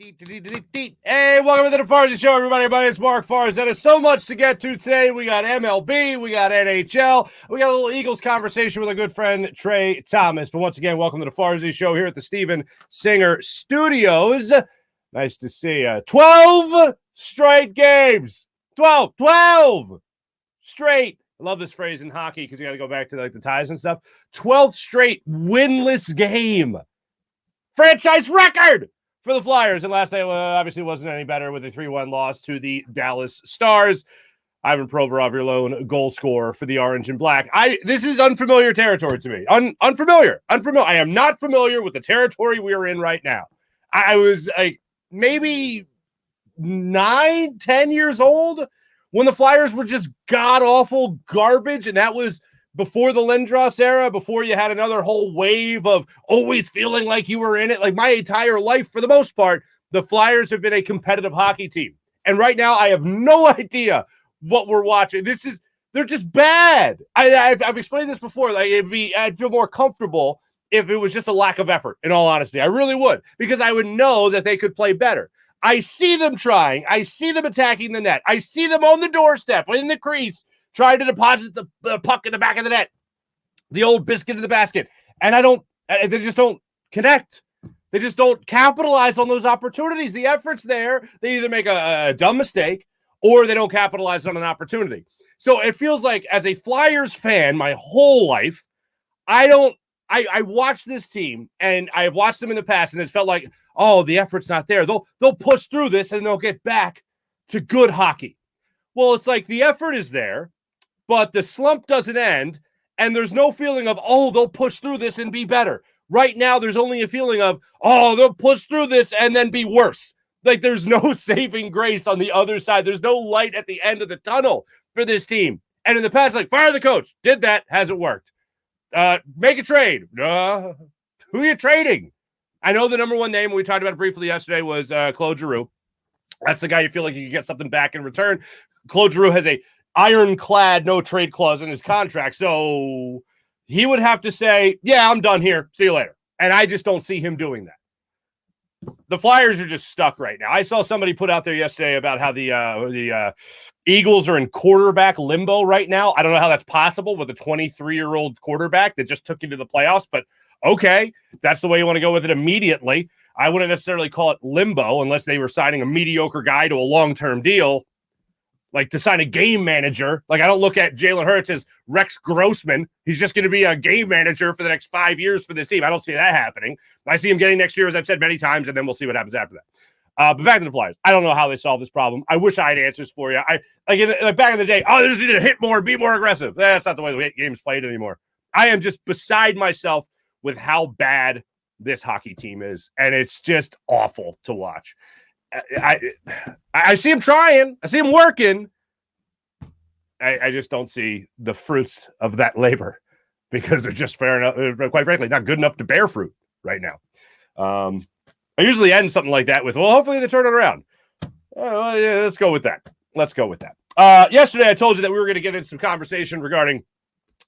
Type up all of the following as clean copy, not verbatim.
Hey, welcome to the Farzy Show, everybody. My name is Marc Farzy. There's so much to get to today. We got MLB, we got NHL, we got a little Eagles conversation with a good friend, Trey Thomas. But once again, welcome to the Farzy Show here at the Steven Singer Studios. Nice to see you. 12 straight games. 12 straight. I love this phrase in hockey because you got to go back to like the ties and stuff. 12th straight winless game. Franchise record for the Flyers. And last night obviously wasn't any better with a 3-1 loss to the Dallas Stars. Ivan Provorov, your lone goal scorer for the Orange and Black. This is unfamiliar territory to me. Unfamiliar. I am not familiar with the territory we are in right now. I was like maybe 9-10 years old when the Flyers were just god-awful garbage, and that was before the Lindros era, before you had another whole wave of always feeling like you were in it. Like my entire life, for the most part, the Flyers have been a competitive hockey team. And right now, I have no idea what we're watching. They're just bad. I've explained this before. Like I'd feel more comfortable if it was just a lack of effort, in all honesty. I really would, because I would know that they could play better. I see them trying. I see them attacking the net. I see them on the doorstep, in the crease, trying to deposit the puck in the back of the net, the old biscuit in the basket. And they just don't connect. They just don't capitalize on those opportunities. The effort's there. They either make a dumb mistake or they don't capitalize on an opportunity. So it feels like as a Flyers fan, my whole life, I watched this team and I've watched them in the past and it felt like, oh, the effort's not there. They'll push through this and they'll get back to good hockey. Well, it's like the effort is there, but the slump doesn't end, and there's no feeling of, oh, they'll push through this and be better. Right now, there's only a feeling of, oh, they'll push through this and then be worse. Like there's no saving grace on the other side. There's no light at the end of the tunnel for this team. And in the past, like, fire the coach. Did that. Hasn't worked. Make a trade. Who are you trading? I know the number one name, we talked about it briefly yesterday, was Claude Giroux. That's the guy you feel like you can get something back in return. Claude Giroux has a ironclad no trade clause in his contract, so he would have to say, yeah, I'm done here. See you later. And I just don't see him doing that. The Flyers are just stuck right now. I saw somebody put out there yesterday about how the Eagles are in quarterback limbo right now. I don't know how that's possible with a 23-year-old quarterback that just took you to the playoffs, but okay, that's the way you want to go with it immediately. I wouldn't necessarily call it limbo unless they were signing a mediocre guy to a long-term deal, like to sign a game manager. Like I don't look at Jalen Hurts as Rex Grossman. He's just going to be a game manager for the next 5 years for this team. I don't see that happening. I see him getting next year, as I've said many times, and then we'll see what happens after that. But back to the Flyers. I don't know how they solve this problem. I wish I had answers for you. Like back in the day, they just need to hit more, be more aggressive. That's not the way the game's played anymore. I am just beside myself with how bad this hockey team is, and it's just awful to watch. I see him trying. I see him working. I just don't see the fruits of that labor because they're just fair enough, quite frankly, not good enough to bear fruit right now. I usually end something like that with, well, hopefully they turn it around. Well, yeah, let's go with that. Yesterday, I told you that we were going to get into some conversation regarding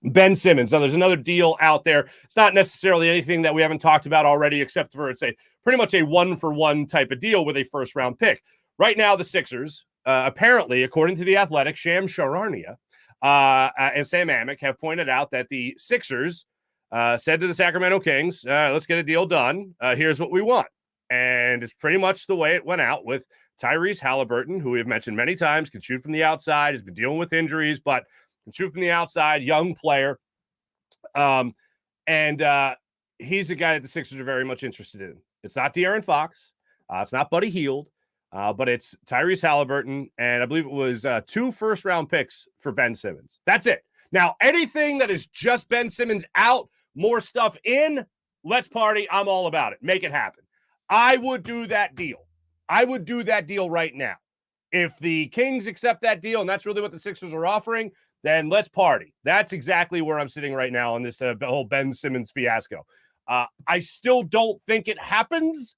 Ben Simmons. Now, there's another deal out there. It's not necessarily anything that we haven't talked about already, except for it's pretty much a one-for-one type of deal with a first-round pick. Right now, the Sixers, apparently, according to The Athletic, Shams Charania and Sam Amick have pointed out that the Sixers said to the Sacramento Kings, let's get a deal done. Here's what we want. And it's pretty much the way it went out with Tyrese Halliburton, who we have mentioned many times, can shoot from the outside, has been dealing with injuries, but can shoot from the outside, young player. And he's a guy that the Sixers are very much interested in. It's not De'Aaron Fox. It's not Buddy Hield. But it's Tyrese Halliburton, and I believe it was 2 first-round picks for Ben Simmons. That's it. Now, anything that is just Ben Simmons out, more stuff in, let's party. I'm all about it. Make it happen. I would do that deal. I would do that deal right now. If the Kings accept that deal, and that's really what the Sixers are offering, then let's party. That's exactly where I'm sitting right now on this whole Ben Simmons fiasco. I still don't think it happens.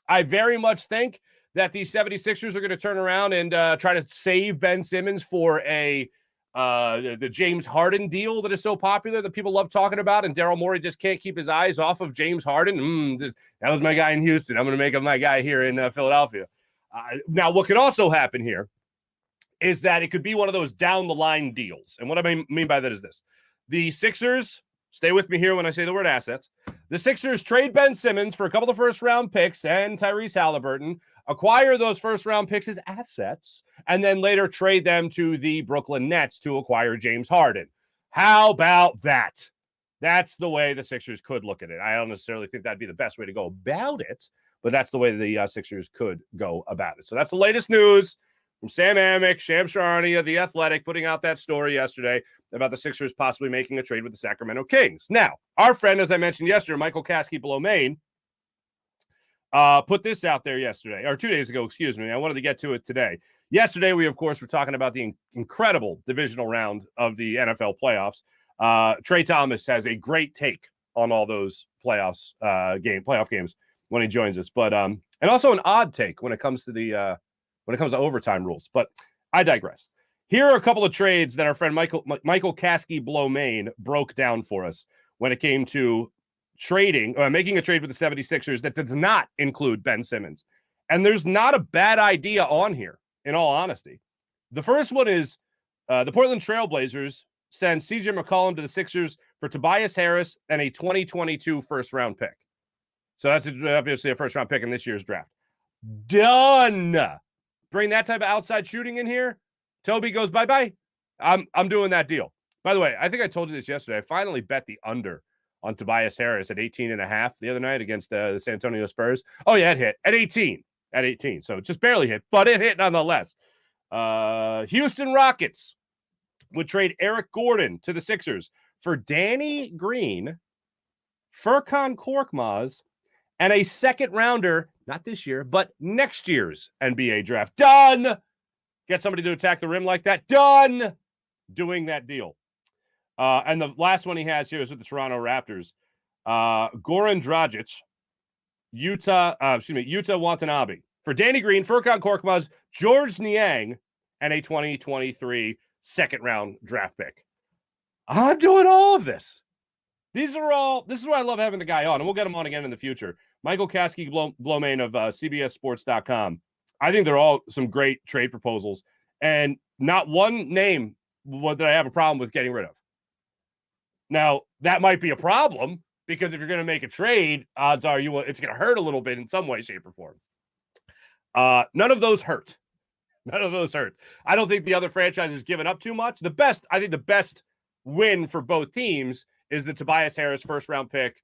I very much think that the 76ers are going to turn around and try to save Ben Simmons for a The James Harden deal that is so popular that people love talking about, and Daryl Morey just can't keep his eyes off of James Harden. That was my guy in Houston. I'm going to make him my guy here in Philadelphia. Now, what could also happen here is that it could be one of those down-the-line deals. And what I mean by that is this. The Sixers, stay with me here when I say the word assets, the Sixers trade Ben Simmons for a couple of first-round picks and Tyrese Halliburton, acquire those first-round picks as assets, and then later trade them to the Brooklyn Nets to acquire James Harden. How about that? That's the way the Sixers could look at it. I don't necessarily think that'd be the best way to go about it, but that's the way the Sixers could go about it. So that's the latest news from Sam Amick, Shams Charania, The Athletic, putting out that story yesterday about the Sixers possibly making a trade with the Sacramento Kings. Now, our friend, as I mentioned yesterday, Michael Kasky-Blomain, put this out there yesterday, or 2 days ago, excuse me. I wanted to get to it today. Yesterday, we, of course, were talking about the incredible divisional round of the NFL playoffs. Trey Thomas has a great take on all those playoff games when he joins us, but and also an odd take when it comes to overtime rules. But I digress. Here are a couple of trades that our friend Michael Kasky-Blomain broke down for us when it came to making a trade with the 76ers that does not include Ben Simmons. And there's not a bad idea on here, in all honesty. The first one is the Portland Trailblazers send CJ McCollum to the Sixers for Tobias Harris and a 2022 first-round pick. So that's obviously a first-round pick in this year's draft. Done. Bring that type of outside shooting in here. Toby goes bye-bye. I'm doing that deal. By the way, I think I told you this yesterday. I finally bet the under on Tobias Harris at 18.5 the other night against the San Antonio Spurs. Oh, yeah, it hit at 18. At 18. So it just barely hit, but it hit nonetheless. Houston Rockets would trade Eric Gordon to the Sixers for Danny Green, Furkan Korkmaz, and a second rounder, not this year, but next year's NBA draft. Done. Get somebody to attack the rim like that. Done. Doing that deal. And the last one he has here is with the Toronto Raptors. Goran Dragic, Yuta Watanabe for Danny Green, Furkan Korkmaz, George Niang, and a 2023 second-round draft pick. I'm doing all of this. This is why I love having the guy on, and we'll get him on again in the future. Michael Kasky-Blomain of CBSSports.com. I think they're all some great trade proposals, and not one name that I have a problem with getting rid of. Now, that might be a problem, because if you're going to make a trade, odds are it's going to hurt a little bit in some way, shape, or form. None of those hurt. None of those hurt. I don't think the other franchise has given up too much. I think the best win for both teams is the Tobias Harris first-round pick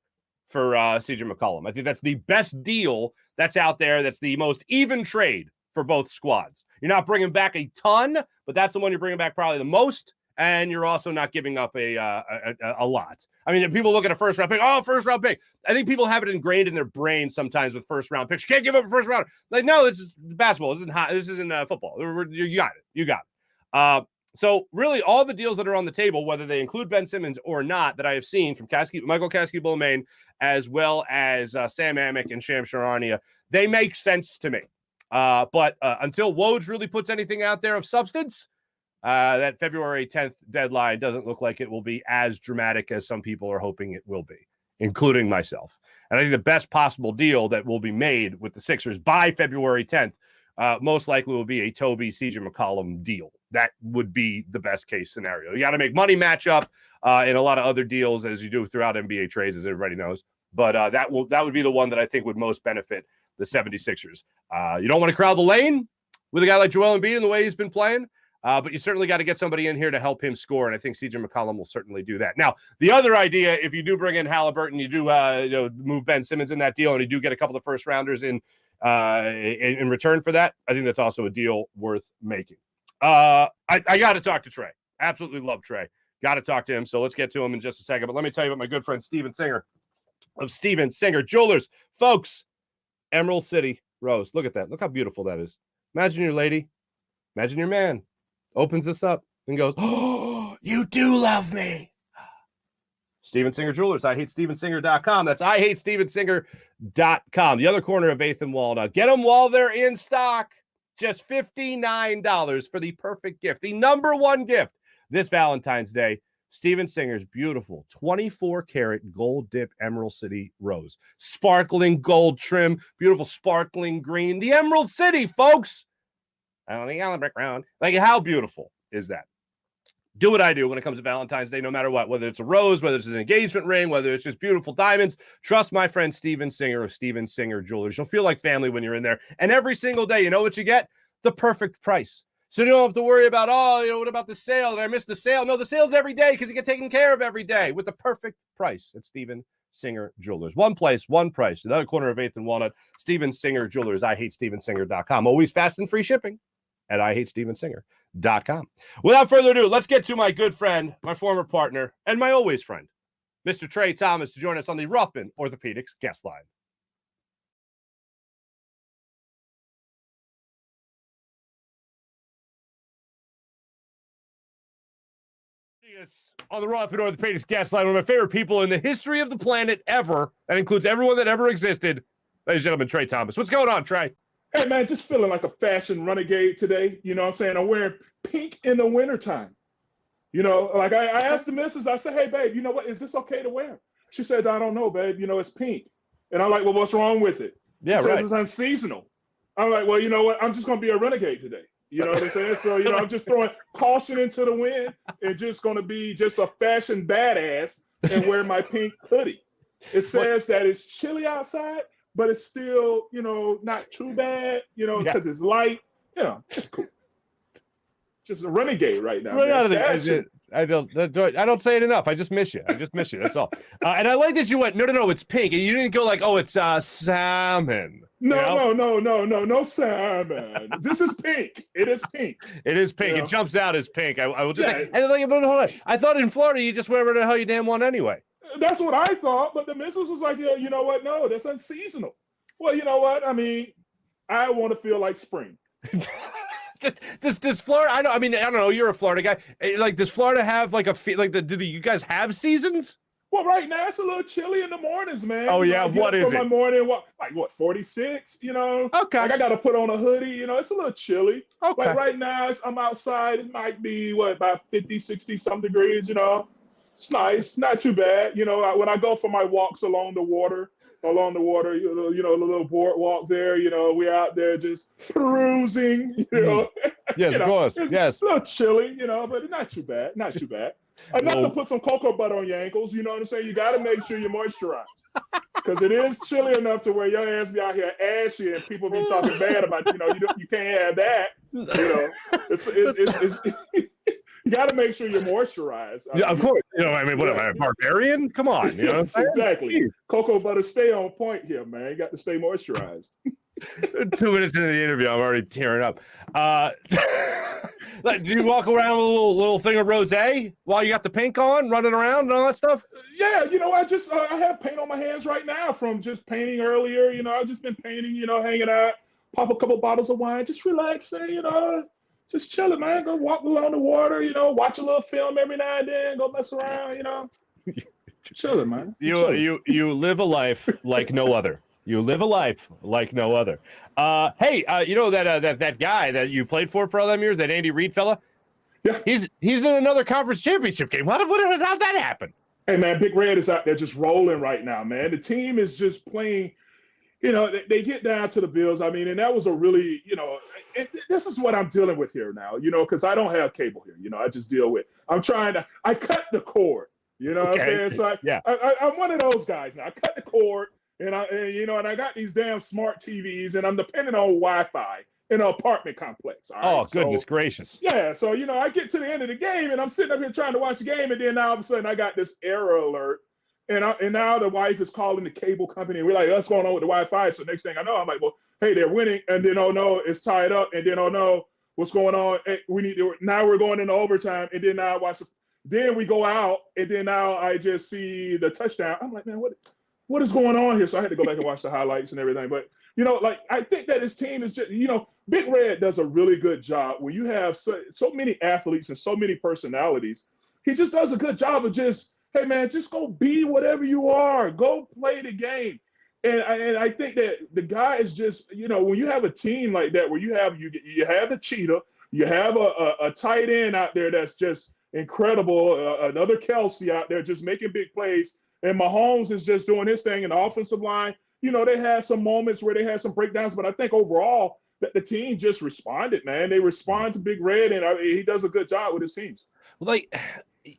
for CJ McCollum. I think that's the best deal that's out there. That's the most even trade for both squads. You're not bringing back a ton, but that's the one you're bringing back probably the most, and you're also not giving up a lot. I mean, people look at a first-round pick. Oh, first-round pick. I think people have it ingrained in their brain sometimes with first-round picks. You can't give up a first-round. Like, no, this is basketball. This isn't football. You got it. You got it. So really, all the deals that are on the table, whether they include Ben Simmons or not, that I have seen from Michael Kasky-Blomain, as well as Sam Amick and Shams Charania, they make sense to me. But until Woj really puts anything out there of substance, that February 10th deadline doesn't look like it will be as dramatic as some people are hoping it will be, including myself. And I think the best possible deal that will be made with the Sixers by February 10th most likely will be a Toby CJ McCollum deal. That would be the best case scenario. You got to make money match up in a lot of other deals, as you do throughout NBA trades, as everybody knows. But that would be the one that I think would most benefit the 76ers. You don't want to crowd the lane with a guy like Joel Embiid in the way he's been playing, but you certainly got to get somebody in here to help him score, and I think CJ McCollum will certainly do that. Now, the other idea, if you do bring in Halliburton, you do move Ben Simmons in that deal, and you do get a couple of first-rounders in return for that, I think that's also a deal worth making. I got to talk to Trey. Absolutely love Trey. Got to talk to him, so let's get to him in just a second. But let me tell you about my good friend Steven Singer of Steven Singer Jewelers. Folks, Emerald City Rose. Look at that. Look how beautiful that is. Imagine your lady. Imagine your man. Opens this up and goes, "Oh, you do love me." Steven Singer Jewelers. IHateStevenSinger.com. That's IHateStevenSinger.com. The other corner of 8th and Walnut. Get them while they're in stock. Just $59 for the perfect gift. The number one gift this Valentine's Day, Steven Singer's beautiful 24-karat gold dip Emerald City rose. Sparkling gold trim, beautiful sparkling green. The Emerald City, folks. On the yellow background. Like, how beautiful is that? Do what I do when it comes to Valentine's Day, no matter what, whether it's a rose, whether it's an engagement ring, whether it's just beautiful diamonds. Trust my friend Steven Singer of Steven Singer Jewelers. You'll feel like family when you're in there. And every single day, you know what you get? The perfect price. So you don't have to worry about, what about the sale? Did I miss the sale? No, the sale's every day because you get taken care of every day with the perfect price at Steven Singer Jewelers. One place, one price. Another corner of 8th and Walnut. Steven Singer Jewelers. IHateStevenSinger.com. Always fast and free shipping at IHateStevenSinger.com. Without further ado, let's get to my good friend, my former partner, and my always friend, Mr. Trey Thomas, to join us on the Rothman Orthopaedics guest line. On the Rothman Orthopaedics guest line, one of my favorite people in the history of the planet ever. That includes everyone that ever existed. Ladies and gentlemen, Trey Thomas. What's going on, Trey? Hey, man, just feeling like a fashion renegade today. You know what I'm saying? I'm wearing pink in the wintertime. You know, like I asked the missus, I said, hey, babe, you know what? Is this okay to wear? She said, I don't know, babe. You know, it's pink. And I'm like, well, what's wrong with it? Yeah, she right. says it's unseasonal. I'm like, well, you know what? I'm just going to be a renegade today. You know what I'm saying? So, you know, I'm just throwing caution into the wind and just going to be just a fashion badass and wear my pink hoodie. It says that it's chilly outside, but it's still, you know, not too bad, you know, because it's light. You know, it's cool. Just a renegade right now. Right out of the, I don't say it enough. I just miss you. That's all. And I like that you went, no, it's pink. And you didn't go like, oh, it's salmon. No salmon. This is pink. It is pink. It is pink. Yeah. It jumps out as pink. I will just say, and like, hold on. I thought in Florida you just wear whatever the hell you damn want anyway. That's what I thought, but the missus was like, yeah, you know what? No, that's unseasonal. Well, you know what? I mean, I want to feel like spring. Does Florida? I don't know. You're a Florida guy. Like, does Florida have like do you guys have seasons? Well, right now it's a little chilly in the mornings, man. Oh yeah, what is it? My morning walk, like what, 46? You know. Okay. Like I got to put on a hoodie. You know, it's a little chilly. Okay. Like right now, I'm outside. It might be about 50, 60 some degrees. You know, it's nice, not too bad. You know, when I go for my walks along the water, you know, the little boardwalk there. You know, we're out there just perusing. You know. Yes, of course. Yes. A little chilly, you know, but not too bad. Not too bad. Enough to put some cocoa butter on your ankles. You know what I'm saying? You got to make sure you're moisturized because it is chilly enough to where your ass be out here ashy and people be talking bad about you know you can't have that. You know, it's you got to make sure you're moisturized. Yeah, of course. You know, I mean, what am I, a barbarian? Come on. You know, exactly. Cocoa butter, stay on point here, man. You got to stay moisturized. 2 minutes into the interview, I'm already tearing up. Do you walk around with a little thing of rosé while you got the pink on, running around and all that stuff? Yeah, you know, I have paint on my hands right now from just painting earlier. You know, I've just been painting, you know, hanging out, pop a couple bottles of wine, just relaxing, you know, just chilling, man. Go walk along the water, you know, watch a little film every now and then, go mess around, you know. Chilling, man. You live a life like no other. You live a life like no other. Hey, you know that guy that you played for all them years, that Andy Reid fella? Yeah. He's in another conference championship game. How'd that happen? Hey, man, Big Red is out there just rolling right now, man. The team is just playing, you know, they get down to the Bills. I mean, and that was a really, you know, this is what I'm dealing with here now, you know, because I don't have cable here. You know, I just deal with, I cut the cord, you know what I'm saying? So I'm one of those guys now. I cut the cord. And I got these damn smart TVs, and I'm depending on Wi-Fi in an apartment complex. Goodness gracious! Yeah, so you know, I get to the end of the game, and I'm sitting up here trying to watch the game, and then all of a sudden I got this error alert, and now the wife is calling the cable company, and we're like, what's going on with the Wi-Fi? So next thing I know, I'm like, well, hey, they're winning, and then oh no, it's tied up, and then oh no, what's going on? Now we're going into overtime, and then now I watch. Then we go out, and then now I just see the touchdown. I'm like, man, what is going on here? So I had to go back and watch the highlights and everything. But, you know, like, I think that his team is just, you know, Big Red does a really good job when you have so many athletes and so many personalities. He just does a good job of just, hey, man, just go be whatever you are. Go play the game. And I think that the guy is just, you know, when you have a team like that where you have the cheetah, you have a tight end out there that's just incredible. Another Kelsey out there just making big plays. And Mahomes is just doing his thing. And the offensive line, they had some moments where they had some breakdowns, but I think overall that the team just responded, man. They respond to Big Red, and he does a good job with his teams.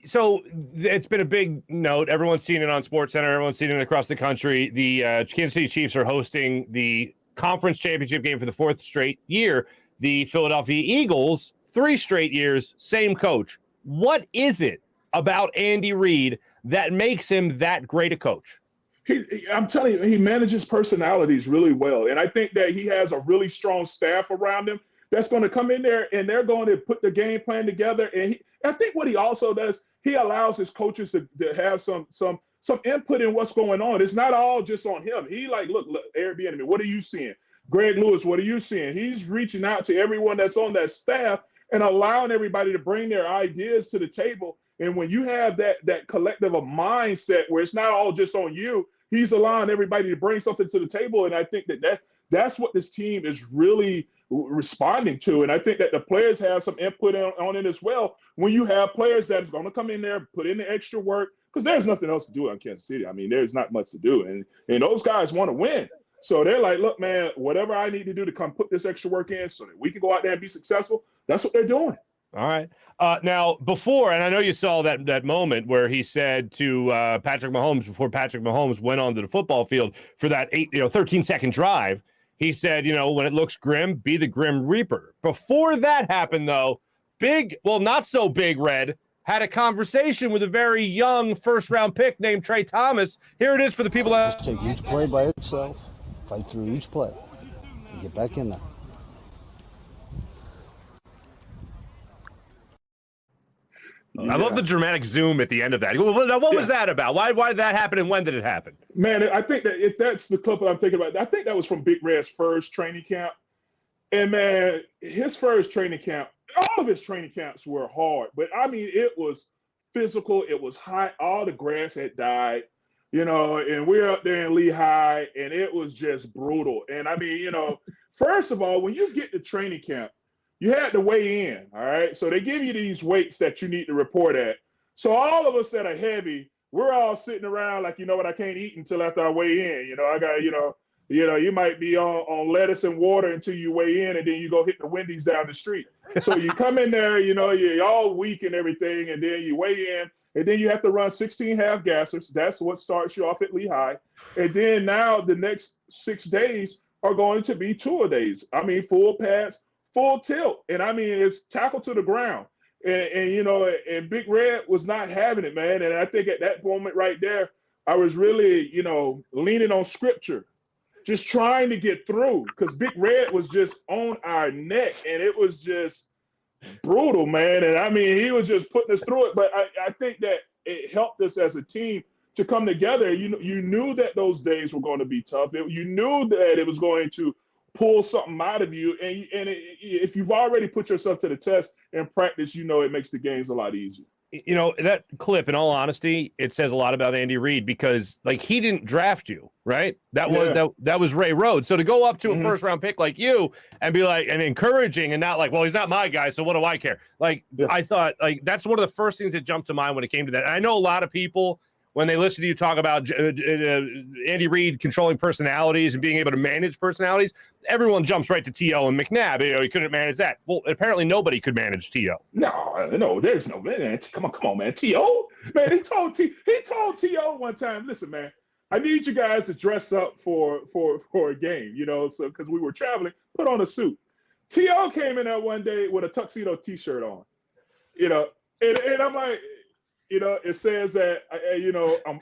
So it's been a big note. Everyone's seen it on SportsCenter. Everyone's seen it across the country. The Kansas City Chiefs are hosting the conference championship game for the 4th straight year. The Philadelphia Eagles, 3 straight years, same coach. What is it about Andy Reid that makes him that great a coach? I'm telling you, he manages personalities really well. And I think that he has a really strong staff around him that's going to come in there and they're going to put the game plan together. And I think what he also does, he allows his coaches to have some input in what's going on. It's not all just on him. He look, Airbnb, what are you seeing? Greg Lewis, what are you seeing? He's reaching out to everyone that's on that staff and allowing everybody to bring their ideas to the table. And when you have that collective of mindset where it's not all just on you, he's allowing everybody to bring something to the table. And I think that's what this team is really responding to. And I think that the players have some input on it as well. When you have players that are going to come in there, put in the extra work, because there's nothing else to do on Kansas City. I mean, there's not much to do. And those guys want to win. So they're like, look, man, whatever I need to do to come put this extra work in so that we can go out there and be successful, that's what they're doing. All right. Now, before, and I know you saw that moment where he said to Patrick Mahomes, before Patrick Mahomes went onto the football field for that 13-second drive, he said, when it looks grim, be the Grim Reaper. Before that happened, though, not so big Red had a conversation with a very young first-round pick named Trey Thomas. Here it is for the people that... Just take each play by itself, fight through each play, and get back in there. Yeah. I love the dramatic zoom at the end of that. What was that about? Why did that happen, and when did it happen? Man, I think that if that's the clip that I'm thinking about, I think that was from Big Red's first training camp. And, man, his first training camp, all of his training camps were hard. But, I mean, it was physical. It was hot. All the grass had died, and we're up there in Lehigh, and it was just brutal. And, I mean, first of all, when you get to training camp, you had to weigh in, all right? So they give you these weights that you need to report at. So all of us that are heavy, we're all sitting around like, I can't eat until after I weigh in. I got, you might be on lettuce and water until you weigh in, and then you go hit the Wendy's down the street. So you come in there, you're all weak and everything, and then you weigh in, and then you have to run 16 half gassers. That's what starts you off at Lehigh. And then now the next 6 days are going to be tour days. I mean, full pads, full tilt. And I mean, it's tackle to the ground. And Big Red was not having it, man. And I think at that moment right there, I was really, leaning on scripture, just trying to get through, because Big Red was just on our neck, and it was just brutal, man. And I mean, he was just putting us through it. But I think that it helped us as a team to come together. You knew that those days were going to be tough. You knew that it was going to pull something out of you. And if you've already put yourself to the test in practice, it makes the games a lot easier. That clip, in all honesty, it says a lot about Andy Reid, because he didn't draft you, right? That was Ray Rhodes. So to go up to a first round pick like you and be and encouraging and not well, he's not my guy, so what do I care? I thought that's one of the first things that jumped to mind when it came to that. And I know a lot of people, when they listen to you talk about Andy Reid controlling personalities and being able to manage personalities, everyone jumps right to T.O. and McNabb. He couldn't manage that. Well, apparently nobody could manage T.O. No, there's no man. Come on, man. T.O. Man, he told T.O. one time, listen, man, I need you guys to dress up for a game, so because we were traveling, put on a suit. T.O. came in there one day with a tuxedo T-shirt on, and I'm like, it says that,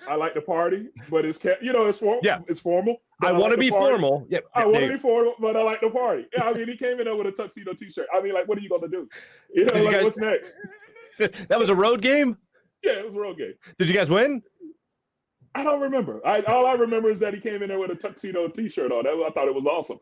I like to party, but it's formal. Yeah. It's formal. I want to be formal. Yeah, I want to be formal, but I like to party. Yeah, I mean, he came in there with a tuxedo T-shirt. I mean, what are you going to do? What's next? That was a road game? Yeah, it was a road game. Did you guys win? I don't remember. All I remember is that he came in there with a tuxedo T-shirt on. I thought it was awesome.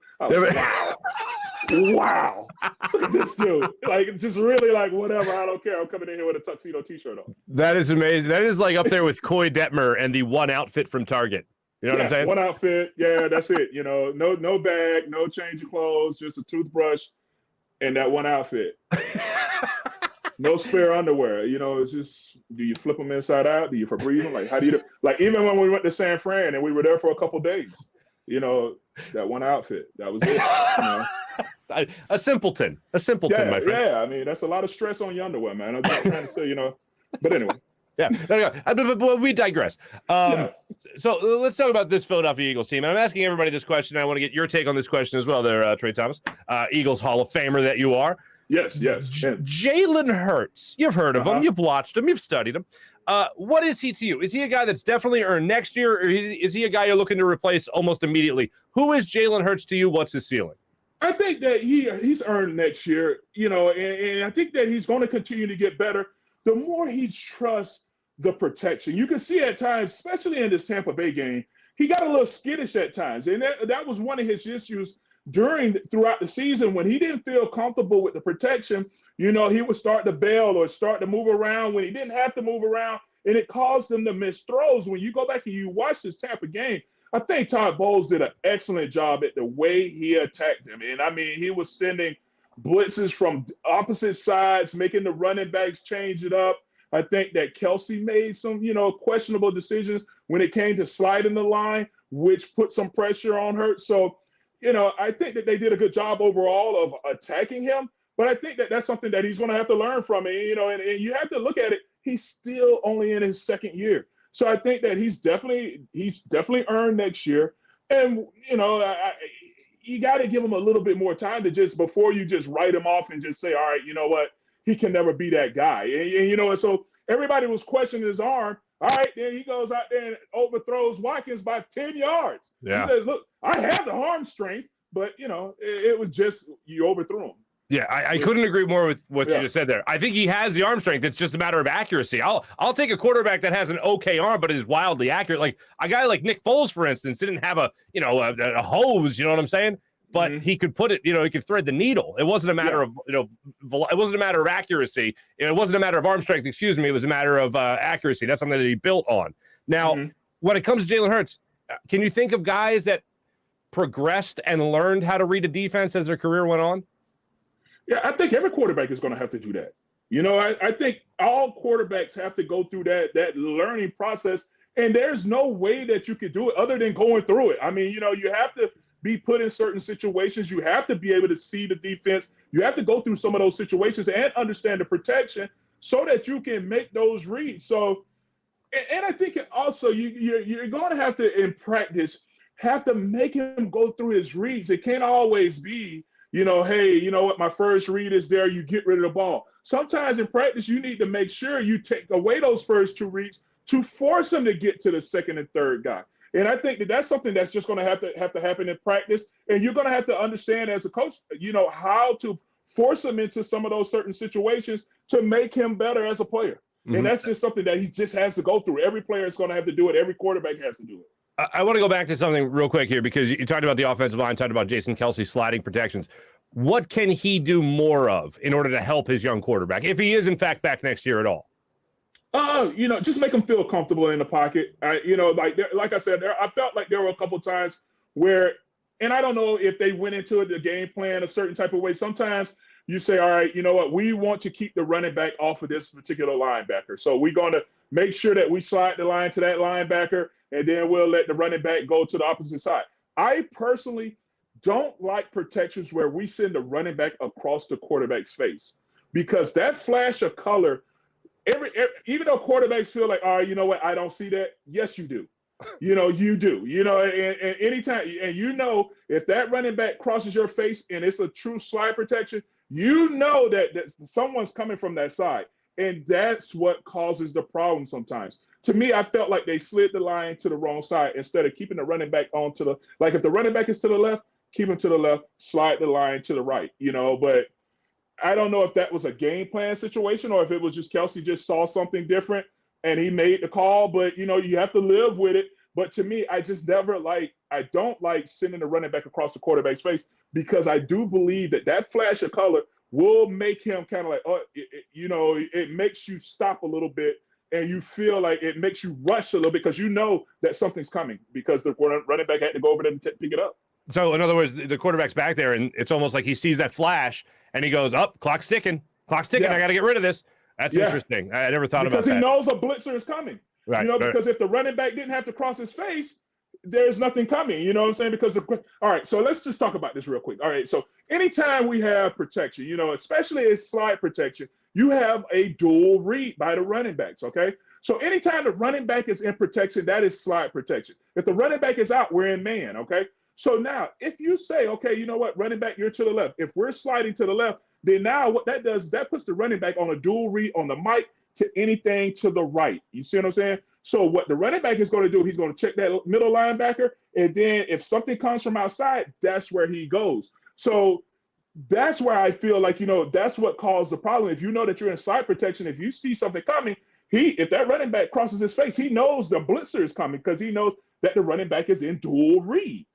Wow. Look at this dude. Just really whatever. I don't care. I'm coming in here with a tuxedo T-shirt on. That is amazing. That is up there with Coy Detmer and the one outfit from Target. You know what I'm saying? One outfit. Yeah, that's it. No bag, no change of clothes, just a toothbrush and that one outfit. No spare underwear. It's just, do you flip them inside out? Do you Febreze them? Like, how do you do? Like, even when we went to San Fran and we were there for a couple days, that one outfit, that was it. A simpleton, my friend. Yeah. I mean, that's a lot of stress on your underwear, man. I'm just trying to say, but anyway. Yeah, but we digress. So let's talk about this Philadelphia Eagles team. And I'm asking everybody this question. I want to get your take on this question as well there, Trey Thomas, Eagles Hall of Famer that you are. Yes. Jalen Hurts. You've heard of him. You've watched him. You've studied him. What is he to you? Is he a guy that's definitely earned next year, or is he a guy you're looking to replace almost immediately? Who is Jalen Hurts to you? What's his ceiling? I think that he's earned next year, and I think that he's going to continue to get better. The more he trusts the protection, you can see at times, especially in this Tampa Bay game, he got a little skittish at times, and that was one of his issues throughout the season when he didn't feel comfortable with the protection. He would start to bail or start to move around when he didn't have to move around, and it caused him to miss throws. When you go back and you watch this Tampa game, I think Todd Bowles did an excellent job at the way he attacked him. And I mean, he was sending blitzes from opposite sides, making the running backs change it up. I think that Kelsey made some, questionable decisions when it came to sliding the line, which put some pressure on Hurts. So, I think that they did a good job overall of attacking him. But I think that that's something that he's going to have to learn from. And you have to look at it. He's still only in his second year. So I think that he's definitely earned next year. And, you got to give him a little bit more time before you just write him off and just say, all right, you know what? He can never be that guy. And so everybody was questioning his arm. All right, then he goes out there and overthrows Watkins by 10 yards. Yeah. He says, look, I have the arm strength, but, it was just you overthrew him. Yeah, I couldn't agree more with what you just said there. I think he has the arm strength. It's just a matter of accuracy. I'll take a quarterback that has an okay arm, but is wildly accurate. Like a guy like Nick Foles, for instance, didn't have a hose. You know what I'm saying? But he could put it. He could thread the needle. It wasn't a matter of it wasn't a matter of accuracy. It wasn't a matter of arm strength. Excuse me. It was a matter of accuracy. That's something that he built on. Now, when it comes to Jalen Hurts, can you think of guys that progressed and learned how to read a defense as their career went on? Yeah, I think every quarterback is going to have to do that. I think all quarterbacks have to go through that learning process, and there's no way that you could do it other than going through it. I mean, you have to be put in certain situations. You have to be able to see the defense. You have to go through some of those situations and understand the protection so that you can make those reads. So, and I think also you're going to have to, in practice, have to make him go through his reads. It can't always be, hey, you know what, my first read is there, you get rid of the ball. Sometimes in practice, you need to make sure you take away those first two reads to force him to get to the second and third guy. And I think that that's something that's just going to have to happen in practice. And you're going to have to understand as a coach, how to force him into some of those certain situations to make him better as a player. And that's just something that he just has to go through. Every player is going to have to do it. Every quarterback has to do it. I want to go back to something real quick here because you talked about the offensive line, talked about Jason Kelsey sliding protections. What can he do more of in order to help his young quarterback, if he is, in fact, back next year at all? Just make him feel comfortable in the pocket. Like I said, I felt like there were a couple times where, and I don't know if they went into the game plan a certain type of way. Sometimes you say, all right, you know what, we want to keep the running back off of this particular linebacker. So we're going to make sure that we slide the line to that linebacker, and then we'll let the running back go to the opposite side. I personally don't like protections where we send the running back across the quarterback's face, because that flash of color, even though quarterbacks feel like, all right, you know what, I don't see that. Yes, you do. You do. And anytime, and if that running back crosses your face and it's a true slide protection, that someone's coming from that side. And that's what causes the problem sometimes. To me, I felt like they slid the line to the wrong side instead of keeping the running back if the running back is to the left, keep him to the left, slide the line to the right, but I don't know if that was a game plan situation or if it was just Kelsey just saw something different and he made the call, but you have to live with it. But to me, I don't like sending the running back across the quarterback's face, because I do believe that flash of color will make him kind of like, it makes you stop a little bit, and you feel like it makes you rush a little bit because that something's coming because the running back had to go over there and pick it up. So in other words, the quarterback's back there, and it's almost like he sees that flash and he goes, "Up, clock's ticking. Yeah. I got to get rid of this." That's Yeah. interesting. I never thought Because about that. he knows a blitzer is coming. Right, Because if the running back didn't have to cross his face, there's nothing coming. You know what I'm saying? All right, so let's just talk about this real quick. All right, so anytime we have protection, especially a slide protection, you have a dual read by the running backs, okay? So anytime the running back is in protection, that is slide protection. If the running back is out, we're in man, okay? So now, if you say, okay, you know what, running back, you're to the left. If we're sliding to the left, then now what that does, that puts the running back on a dual read on the mic to anything to the right. You see what I'm saying? So what the running back is going to do, he's going to check that middle linebacker, and then if something comes from outside, that's where he goes. So that's where I feel like, that's what caused the problem. If you know that you're in slide protection, if you see something coming, if that running back crosses his face, he knows the blitzer is coming because he knows that the running back is in dual read.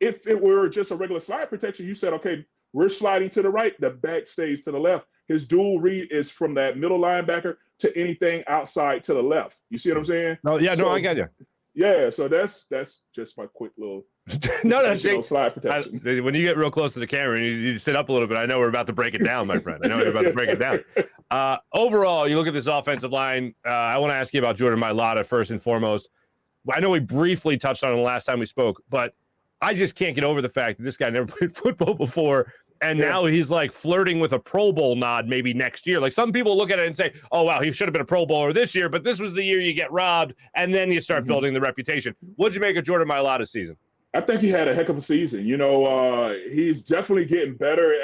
If it were just a regular slide protection, you said, okay, we're sliding to the right, the back stays to the left. His dual read is from that middle linebacker to anything outside to the left. You see what I'm saying? No, yeah, so, I got you. Yeah, so that's just my quick little slide protection. When you get real close to the camera and you sit up a little bit, I know we're about to break it down, my friend. I know we're about to break it down. Overall, you look at this offensive line. I want to ask you about Jordan Mailata first and foremost. I know we briefly touched on it the last time we spoke, but I just can't get over the fact that this guy never played football before. And now he's like flirting with a Pro Bowl nod maybe next year. Like some people look at it and say, oh, wow, he should have been a Pro Bowler this year, but this was the year you get robbed. And then you start building the reputation. What did you make of Jordan Mailata's season? I think he had a heck of a season. He's definitely getting better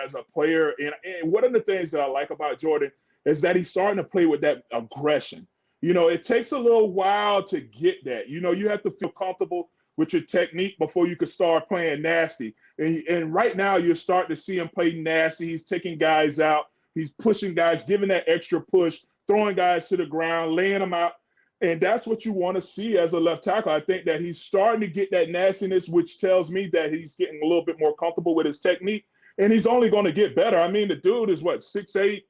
as a player. And one of the things that I like about Jordan is that he's starting to play with that aggression. It takes a little while to get that. You have to feel comfortable with your technique before you can start playing nasty. And right now, you're starting to see him play nasty. He's taking guys out. He's pushing guys, giving that extra push, throwing guys to the ground, laying them out. And that's what you want to see as a left tackle. I think that he's starting to get that nastiness, which tells me that he's getting a little bit more comfortable with his technique. And he's only going to get better. I mean, the dude is 6'8",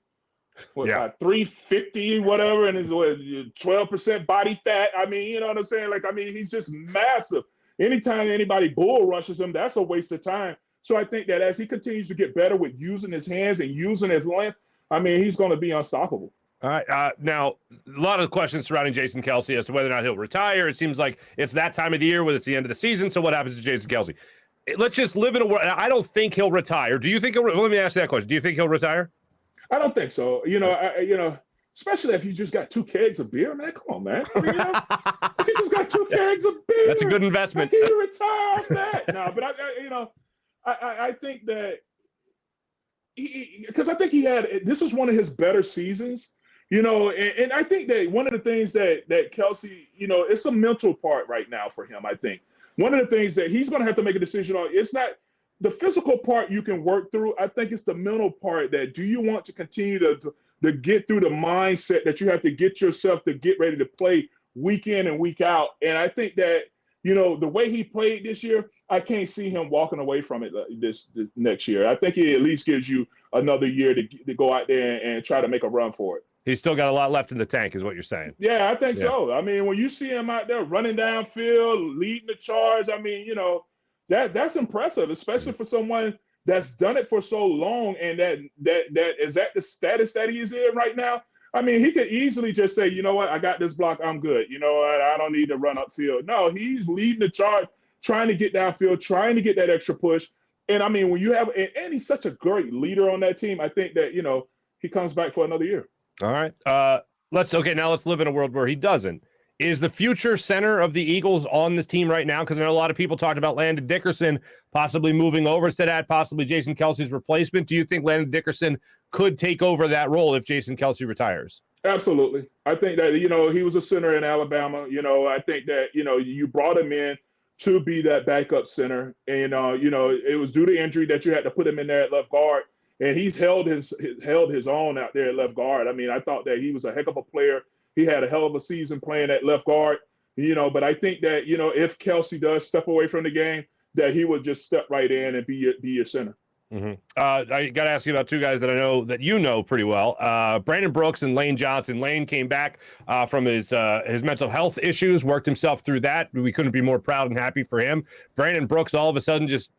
350, whatever, and is 12% body fat. I mean, you know what I'm saying? He's just massive. Anytime anybody bull rushes him, that's a waste of time. So I think that as he continues to get better with using his hands and using his length, he's going to be unstoppable. All right. Now, a lot of questions surrounding Jason Kelce as to whether or not he'll retire. It seems like it's that time of the year when it's the end of the season. So what happens to Jason Kelce? Let's just live in a world. I don't think he'll retire. Do you think let me ask you that question. Do you think he'll retire? I don't think so. Especially if you just got 2 kegs of beer, man. Come on, man. If you just got 2 kegs of beer, that's a good investment. Can you retire off that? No, but I think that because I think this is one of his better seasons. And I think that one of the things that Kelce, it's a mental part right now for him. I think one of the things that he's going to have to make a decision on. It's not the physical part you can work through. I think it's the mental part that do you want to continue to get through the mindset that you have to get yourself to get ready to play week in and week out. And I think that, the way he played this year, I can't see him walking away from it this next year. I think it at least gives you another year to go out there and try to make a run for it. He's still got a lot left in the tank is what you're saying. Yeah, I think so. When you see him out there running downfield, leading the charge, that's impressive, especially for someone that's done it for so long and that is at the status that he's in right now. He could easily just say, you know what, I got this block, I'm good. You know what, I don't need to run upfield. No, he's leading the charge, trying to get downfield, trying to get that extra push. And when you have, and he's such a great leader on that team, I think that, he comes back for another year. All right. Let's live in a world where he doesn't. Is the future center of the Eagles on this team right now? Because I know a lot of people talked about Landon Dickerson possibly moving over to that, possibly Jason Kelce's replacement. Do you think Landon Dickerson could take over that role if Jason Kelce retires? Absolutely. I think that, he was a center in Alabama. I think that, you brought him in to be that backup center. And, it was due to injury that you had to put him in there at left guard. And he's held his own out there at left guard. I thought that he was a heck of a player. He had a hell of a season playing at left guard, but I think that, if Kelce does step away from the game, that he would just step right in and be your center. Mm-hmm. I got to ask you about 2 guys that I know that you know pretty well, Brandon Brooks and Lane Johnson. Lane came back from his mental health issues, worked himself through that. We couldn't be more proud and happy for him. Brandon Brooks all of a sudden just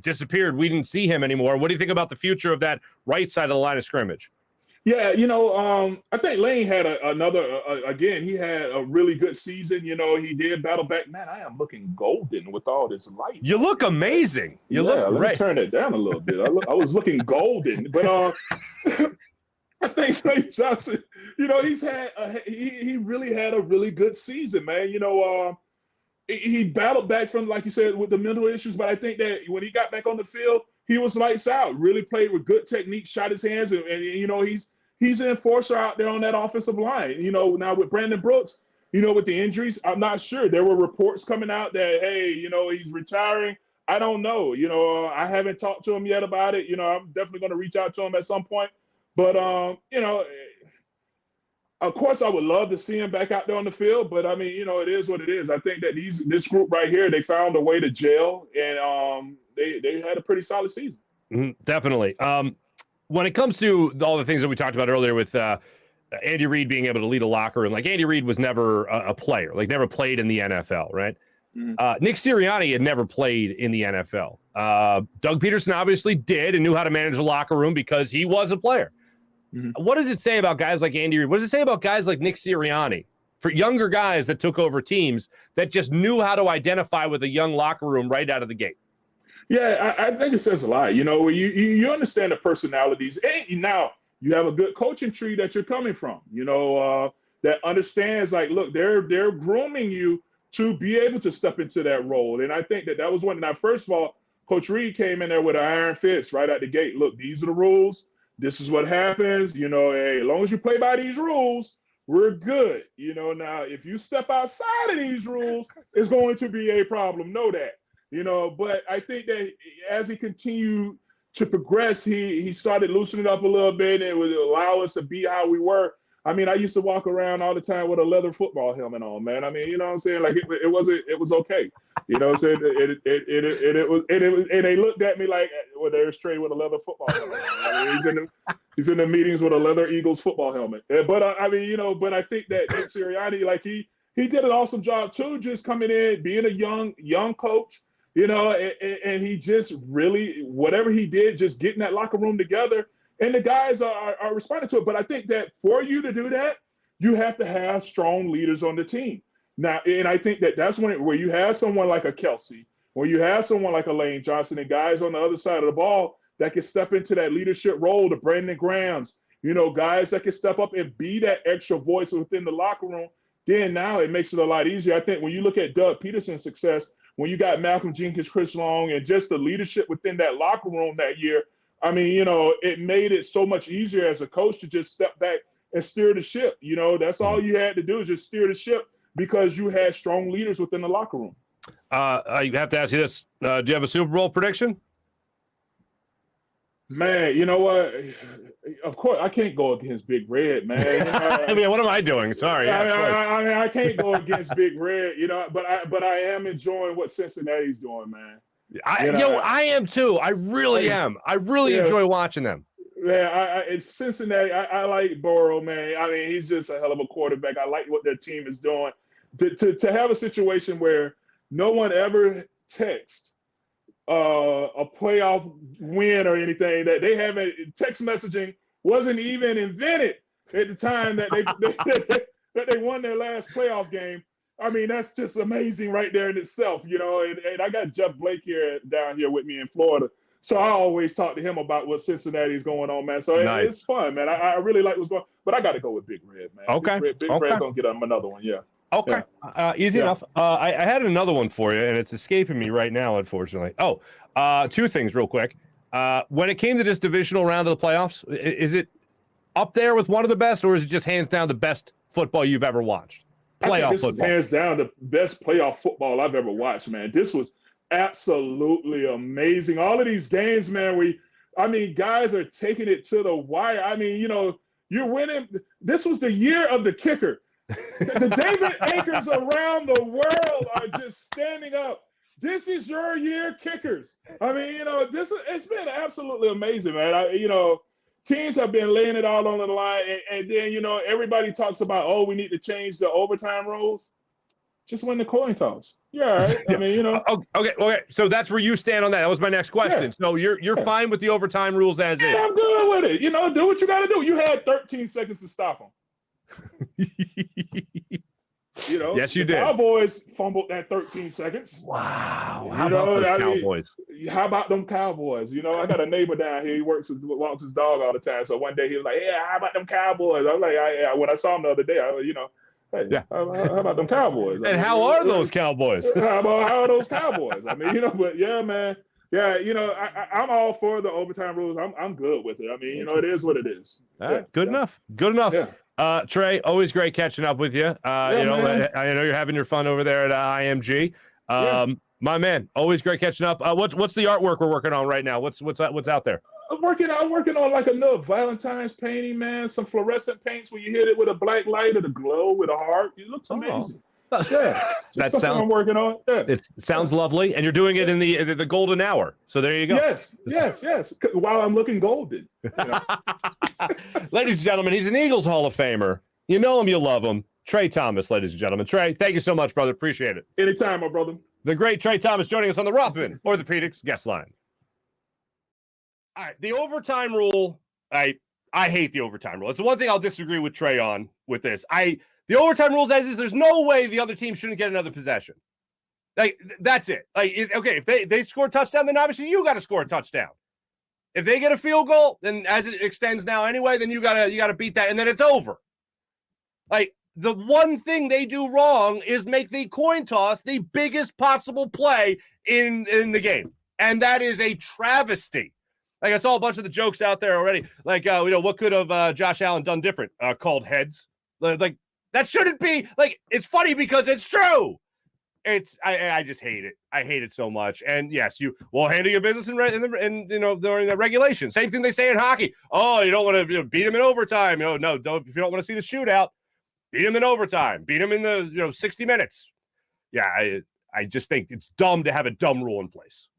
disappeared. We didn't see him anymore. What do you think about the future of that right side of the line of scrimmage? Yeah, I think Lane had again, he had a really good season. He did battle back. Man, I am looking golden with all this light. You look amazing. You look let me great. turn it down a little bit. I was looking golden, but I think Lane Johnson, he really had a really good season, man. He battled back from, like you said, with the mental issues, but I think that when he got back on the field, he was lights out. Really played with good technique, shot his hands, and he's an enforcer out there on that offensive line. Now with Brandon Brooks, with the injuries, I'm not sure. There were reports coming out that, hey, he's retiring. I don't know. I haven't talked to him yet about it. I'm definitely going to reach out to him at some point. But of course, I would love to see him back out there on the field, but I mean, it is what it is. I think that this group right here, they found a way to gel, and they had a pretty solid season. Definitely. When it comes to all the things that we talked about earlier with Andy Reid being able to lead a locker room, like Andy Reid was never a player, like never played in the NFL, right? Mm-hmm. Nick Sirianni had never played in the NFL. Doug Peterson obviously did and knew how to manage a locker room because he was a player. Mm-hmm. What does it say about guys like Andy Reid? What does it say about guys like Nick Sirianni for younger guys that took over teams that just knew how to identify with a young locker room right out of the gate? Yeah, I think it says a lot. You understand the personalities. And now you have a good coaching tree that you're coming from, that understands, like, look, they're grooming you to be able to step into that role. And I think that was one. Now, first of all, Coach Reid came in there with an iron fist right out the gate. Look, these are the rules. This is what happens. Hey, as long as you play by these rules, we're good. Now, if you step outside of these rules, it's going to be a problem. Know that. But I think that as he continued to progress, he started loosening up a little bit, and it would allow us to be how we were. I mean, I used to walk around all the time with a leather football helmet on, man. I mean, you know what I'm saying? Like it was okay. You know what I'm saying? And they looked at me like, well, they're straight with a leather football helmet on. I mean, he's in the meetings with a leather Eagles football helmet. But I mean, but I think that Nick Sirianni, like he did an awesome job too, just coming in, being a young coach. And he just really, whatever he did, just getting that locker room together, and the guys are responding to it. But I think that for you to do that, you have to have strong leaders on the team. Now, and I think that that's where you have someone like a Kelsey, where you have someone like a Lane Johnson, and guys on the other side of the ball that can step into that leadership role, the Brandon Grahams, guys that can step up and be that extra voice within the locker room. Then now it makes it a lot easier. I think when you look at Doug Peterson's success, when you got Malcolm Jenkins, Chris Long, and just the leadership within that locker room that year, I mean, it made it so much easier as a coach to just step back and steer the ship. That's all you had to do is just steer the ship because you had strong leaders within the locker room. I have to ask you this. Do you have a Super Bowl prediction? Man, you know what? Of course, I can't go against Big Red, man. I mean, what am I doing? Sorry. I can't go against Big Red, but I am enjoying what Cincinnati's doing, man. I am too. I really am. I really enjoy watching them. Yeah, Cincinnati, I like Burrow, man. I mean, he's just a hell of a quarterback. I like what their team is doing. To have a situation where no one ever texts a playoff win or anything, that they haven't, text messaging wasn't even invented at the time that they won their last playoff game. I mean, that's just amazing right there in itself, and I got Jeff Blake down here with me in Florida. So I always talk to him about what Cincinnati is going on, man. So nice. It's fun, man. I really like what's going on. But I got to go with Big Red, man. Okay. Big Red going to get him another one, yeah. Okay. Yeah. Easy enough. I had another one for you, and it's escaping me right now, unfortunately. Two things real quick. When it came to this divisional round of the playoffs, is it up there with one of the best, or is it just hands down the best football you've ever watched? Playoff football. Hands down the best playoff football I've ever watched, man. This was absolutely amazing. All of these games, man, guys are taking it to the wire. I mean, you're winning. This was the year of the kicker. The David Akers around the world are just standing up. This is your year, kickers. I mean, it's been absolutely amazing, man. Teams have been laying it all on the line, and then everybody talks about, we need to change the overtime rules. Just win the coin toss. Yeah, all right. I mean, Okay. So that's where you stand on that. That was my next question. Yeah. So you're fine with the overtime rules as is? I'm good with it. Do what you got to do. You had 13 seconds to stop them. Yes, you the did. Cowboys fumbled that 13 seconds. Wow. How about those Cowboys? How about them Cowboys? I got a neighbor down here. He walks his dog all the time. So one day he was like, "Yeah, how about them Cowboys?" I was like, when I saw him the other day, hey, yeah. How about them Cowboys? And how are those Cowboys? How are those Cowboys? I mean, but yeah, man. Yeah, I'm all for the overtime rules. I'm good with it. I mean, it is what it is. All right, good enough. Good enough. Yeah. Trey, always great catching up with you. I know you're having your fun over there at IMG. My man, always great catching up. What's the artwork we're working on right now? What's out there? I'm working on like a little Valentine's painting, man. Some fluorescent paints where you hit it with a black light or the glow with a heart. It looks amazing. Yeah, that sounds. I'm working on. Yeah. It sounds lovely, and you're doing it in the golden hour. So there you go. Yes. While I'm looking golden. Ladies and gentlemen, he's an Eagles Hall of Famer. You know him, you love him. Trey Thomas, ladies and gentlemen. Trey, thank you so much, brother. Appreciate it. Anytime, my brother. The great Trey Thomas joining us on the Rothman Orthopaedics guest line. All right, the overtime rule. I hate the overtime rule. It's the one thing I'll disagree with Trey on with this. The overtime rules as is, there's no way the other team shouldn't get another possession. Like, that's it. Like, okay, if they score a touchdown, then obviously you got to score a touchdown. If they get a field goal, then as it extends now anyway, then you gotta beat that, and then it's over. Like, the one thing they do wrong is make the coin toss the biggest possible play in the game, and that is a travesty. Like, I saw a bunch of the jokes out there already. Like, what could have Josh Allen done different? Called heads. Like, that shouldn't be. Like, it's funny because it's true. I just hate it. I hate it so much. And yes, you will handle your business during the regulation. Same thing they say in hockey. Oh, you don't want to beat them in overtime. No, don't. If you don't want to see the shootout, beat them in overtime. Beat them in the 60 minutes. Yeah, I just think it's dumb to have a dumb rule in place.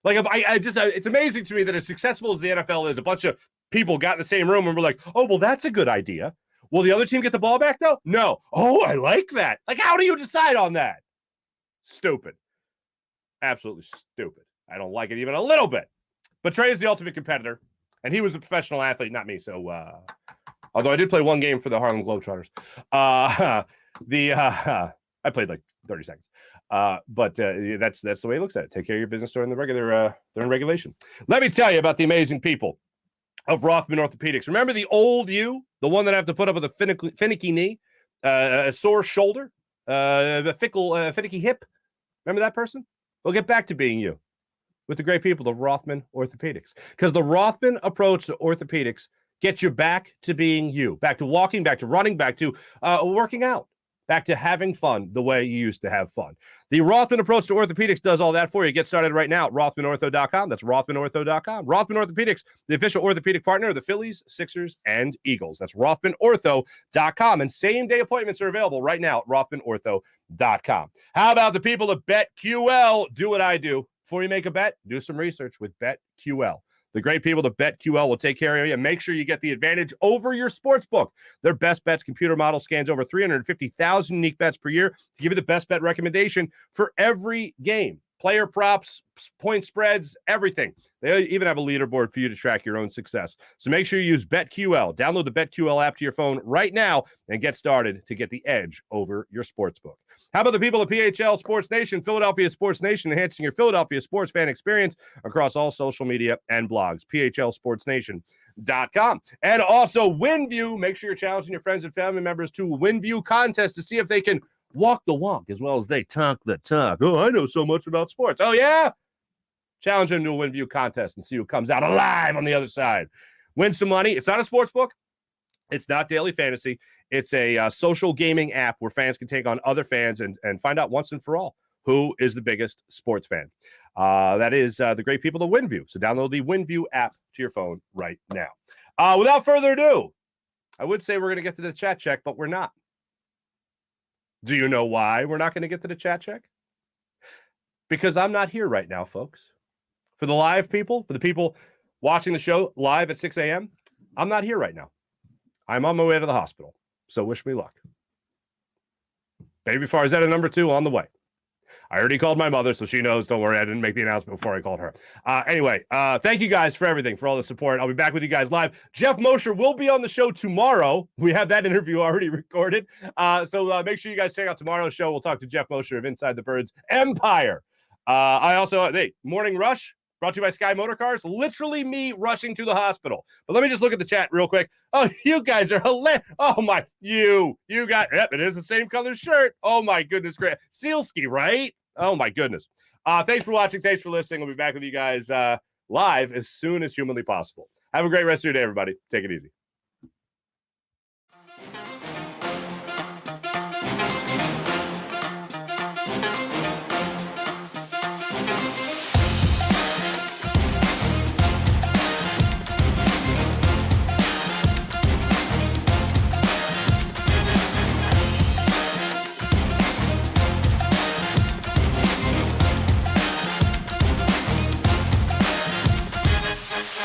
Like, it's amazing to me that as successful as the NFL is, a bunch of people got in the same room and were like, oh, well, that's a good idea. Will the other team get the ball back, though? No. Oh, I like that. Like, how do you decide on that? Stupid. Absolutely stupid. I don't like it even a little bit. But Trey is the ultimate competitor, and he was a professional athlete, not me. So, although I did play one game for the Harlem Globetrotters, I played like 30 seconds. But that's the way he looks at it. Take care of your business during regulation. Let me tell you about the amazing people of Rothman Orthopaedics. Remember the old you, the one that I have to put up with a finicky knee, a sore shoulder, a finicky hip. Remember that person? We'll get back to being you with the great people of Rothman Orthopaedics, because the Rothman approach to orthopedics gets you back to being you, back to walking, back to running, back to working out, back to having fun the way you used to have fun. The Rothman approach to orthopedics does all that for you. Get started right now at RothmanOrtho.com. That's RothmanOrtho.com. Rothman Orthopaedics, the official orthopedic partner of the Phillies, Sixers, and Eagles. That's RothmanOrtho.com. And same-day appointments are available right now at RothmanOrtho.com. How about the people of BetQL? Do what I do. Before you make a bet, do some research with BetQL. The great people at BetQL will take care of you and make sure you get the advantage over your sportsbook. Their best bets computer model scans over 350,000 unique bets per year to give you the best bet recommendation for every game. Player props, point spreads, everything. They even have a leaderboard for you to track your own success. So make sure you use BetQL. Download the BetQL app to your phone right now and get started to get the edge over your sportsbook. How about the people of PHL Sports Nation, Philadelphia Sports Nation, enhancing your Philadelphia sports fan experience across all social media and blogs, phlsportsnation.com. And also WinView. Make sure you're challenging your friends and family members to WinView contest to see if they can walk the walk as well as they talk the talk. Oh, I know so much about sports. Oh, yeah? Challenge them to a WinView contest and see who comes out alive on the other side. Win some money. It's not a sports book. It's not daily fantasy. It's a social gaming app where fans can take on other fans and find out once and for all who is the biggest sports fan. That is the great people of WinView. So download the WinView app to your phone right now. Without further ado, I would say we're going to get to the chat check, but we're not. Do you know why we're not going to get to the chat check? Because I'm not here right now, folks. For the live people, for the people watching the show live at 6 a.m., I'm not here right now. I'm on my way to the hospital. So wish me luck. Baby Farzetta number 2 on the way. I already called my mother, so she knows. Don't worry, I didn't make the announcement before I called her. Anyway, thank you guys for everything, for all the support. I'll be back with you guys live. Jeff Mosher will be on the show tomorrow. We have that interview already recorded. So make sure you guys check out tomorrow's show. We'll talk to Jeff Mosher of Inside the Birds Empire. I also, Morning Rush, brought to you by Sky Motorcars. Literally me rushing to the hospital. But let me just look at the chat real quick. Oh, you guys are hilarious. Oh, my. You got, it is the same color shirt. Oh, my goodness. Great. Sealski, right? Oh, my goodness. Thanks for watching. Thanks for listening. We'll be back with you guys live as soon as humanly possible. Have a great rest of your day, everybody. Take it easy.